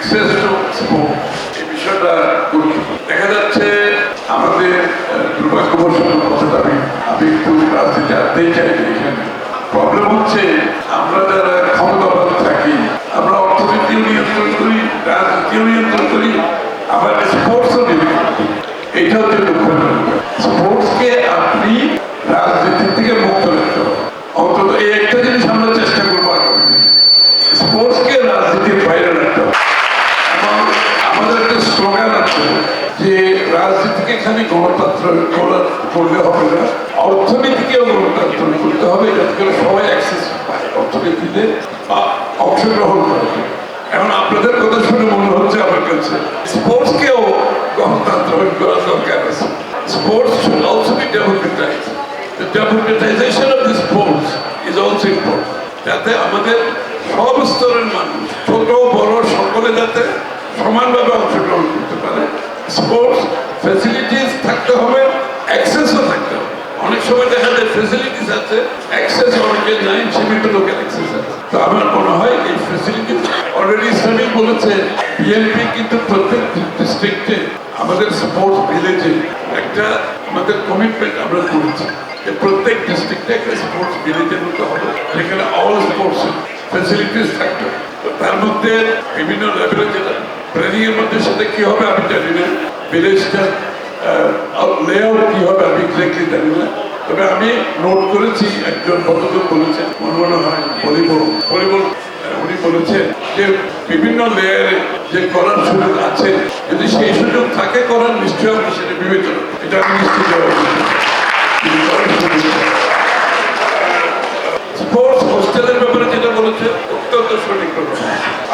Access to sport, এই বিষয়টা দেখা যাচ্ছে আমাদের দুর্ভাগ্যবশত কথাটা আমি একটু রাজনীতি আনতেই চাই এখানে। প্রবলেম হচ্ছে আমরা যারা ক্ষমতাবান থাকি, আমরা অর্থনীতিও নিয়ন্ত্রণ করি, রাজনীতিও নিয়ন্ত্রণ করি, আবার স্পোর্টসও নিয়ন্ত্রণ করি। এইটা হচ্ছে দুঃখজনক। স্পোর্টসকে আপনি রাজনীতি থেকে মুক্ত রাখতে হবে, অন্তত এই একটা জিনিস আমরা চেষ্টা করবো আগামী দিনে, স্পোর্টসকে রাজনীতির বাইরে রাখতে হবে। এবং আমাদের একটা স্লোগান আছে যে রাজনীতিকে এখানে গণতন্ত্র করলে হবে না, অর্থনীতিকেও গণতন্ত্র করতে হবে, যাতে করে সবাই অ্যাক্সেস পায় অর্থনীতিতে অংশগ্রহণ করে। এখন আপনাদের কথা শুনে মনে হচ্ছে আমার কাছে স্পোর্টসকেও গণতন্ত্র করা দরকার আছে। Sports should also be democratized. The democratization of the sports is also important. যাতে আমাদের সব স্তরের মানুষ, ছোট বড় সকলে যাতে সমানভাবে অংশগ্রহণ করতে পারে। স্পোর্টস ফ্যাসিলিটিস থাকতে হবে, অ্যাক্সেসও থাকতে হবে। অনেক সময় দেখা যায় ফ্যাসিলিটিস আছে, অ্যাক্সেস অনেকের নাই, সীমিত লোকের অ্যাক্সেস আছে। তো আমার মনে হয় এই ফ্যাসিলিটিস অলরেডি ইসলামিক বলেছে, বিএনপি কিন্তু প্রত্যেক ডিস্ট্রিক্টে আমাদের স্পোর্টস ভিলেজে একটা আমাদের কমিটমেন্ট আমরা করেছি যে প্রত্যেক ডিস্ট্রিক্টে একটা স্পোর্টস ভিলেজের মতো হবে, যেখানে অল স্পোর্টস ফ্যাসিলিটিস থাকবে। তার মধ্যে বিভিন্ন লেভেলে যেটা প্ল্যানিং এর মধ্যে সেটা কি হবে আমি জানি না, ভিলেজটা লেআউট কি হবে আমি এক্স্যাক্টলি জানি না। তবে আমি নোট করেছি একজন ভদ্রলোক বলেছেন, মনে হয় ভলিবল উনি বলেছেন যে বিভিন্ন লেয়ারে যে করার সুযোগ আছে, যদি সেই সুযোগ থাকে করার, নিশ্চয়ই আমরা সেটা বিবেচনা, এটা আমি নিশ্চিত স্পোর্টস হোস্টেলের ব্যাপারে যেটা বলেছে অত্যন্ত সঠিক কথা।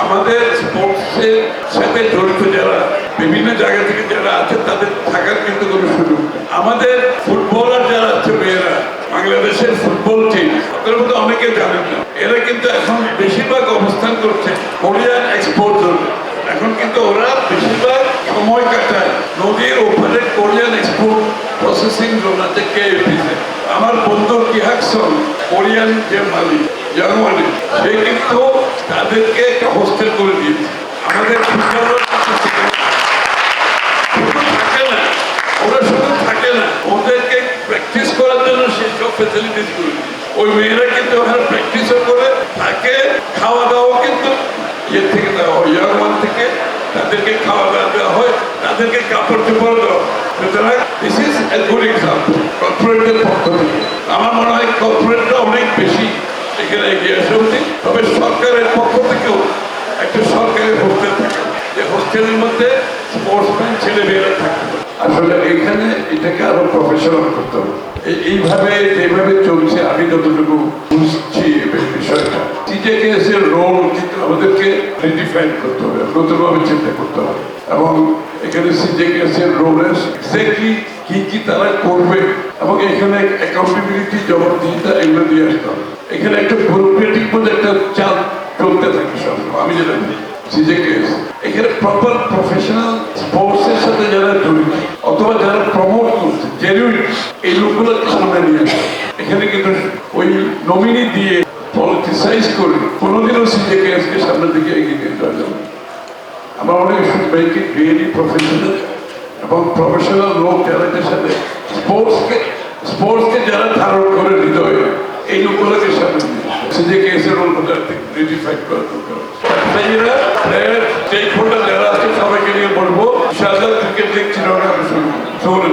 আমাদের স্পোর্টসের সাথে জড়িত যারা বিভিন্ন জায়গা থেকে যারা আছে তাদের থাকার কিন্তু কোনো সুযোগ নেই। আমাদের ফুটবলার যারা আছে মেয়েরা, বাংলাদেশের ফুটবল টিম, ওদের মধ্যে অনেকে জানেন না, এরা কিন্তু এখন বেশিরভাগ অবস্থান করছে কোরিয়ান এক্সপোর্ট জোনে। এখন কিন্তু ওরা বেশিরভাগ সময় কাটায় নদীর ওপারে কোরিয়ান এক্সপোর্ট প্রসেসিং জোন আছে কেএফপিতে। আমার বন্ধু কিহাকসন কোরিয়ান যে মালিক জার্মানি, সে কিন্তু তাদেরকে একটা হোস্টেল করে দিয়েছে। আমাদের ফুটবলার থাকে না, ওরা শুধু থাকে না, ওদেরকে প্র্যাকটিস করার জন্য সেই সব ফ্যাসিলিটিস করে দিয়েছে। ওই মেয়েরা কিন্তু ওখানে প্র্যাকটিসও করে, তাকে খাওয়া দাওয়া কিন্তু ইয়ে থেকে দেওয়া হয়, জার্মান থেকে তাদেরকে খাওয়া দাওয়া দেওয়া হয়, তাদেরকে কাপড় চোপড় দেওয়া। সুতরাং this is a good example কর্পোরেটের পক্ষ থেকে। আমার মনে হয় কর্পোরেটটা অনেক বেশি এখানে এগিয়ে আসা উচিত। তবে সরকারের পক্ষ থেকেও একটা সরকারি হোস্টেল থাকে, যে হোস্টেলের মধ্যে স্পোর্টসম্যান ছেলে মেয়েরা থাকবে। আসলে এখানে এটাকে আরো প্রফেশনাল করতে হবে। এইভাবে যেভাবে চলছে আমি যতটুকু বুঝছি বিষয়টা, সিজেকেএস এর রোল কিন্তু আমাদেরকে রিডিফাইন করতে হবে, নতুনভাবে চিন্তা করতে হবে। এবং এখানে সিজেকেএস এর রোলের এক্স্যাক্টলি কি কি তারা করবে এবং এখানে অ্যাকাউন্টেবিলিটি, জবাবদিহিতা এগুলো দিয়ে আসতে হবে। এখানে একটা ব্যুরোক্রেটিক মধ্যে একটা চাপ চলতে থাকে সব। আমি যেটা সিজেকেএস এখানে প্রপার প্রফেশনাল স্পোর্টস এর সাথে যারা জড়িত অথবা যারা প্রমোট করছে জেনুইন, এই লোকগুলোকে সামনে নিয়ে আসে। এখানে কিন্তু ওই নমিনি দিয়ে পলিটিসাইজ করে কোনোদিনও সিজেকেএস কে সামনের দিকে এগিয়ে নিয়ে যাওয়া যাবে। আমার অনেক মেক ইট রিয়েলি প্রফেশনাল এবং প্রফেশনাল লোক যারা এদের সাথে স্পোর্টসকে যারা ধারণ করে হৃদয়ে, এই লোকগুলোকে সামনে নিয়ে আসে। সিজেকেএস এর রোল রিডিফাইন করা দরকার। স্টেক হোল্ডার যারা আছে সবাইকে নিয়ে বলবো, ক্রিকেট লিগ চিরকাল শুরু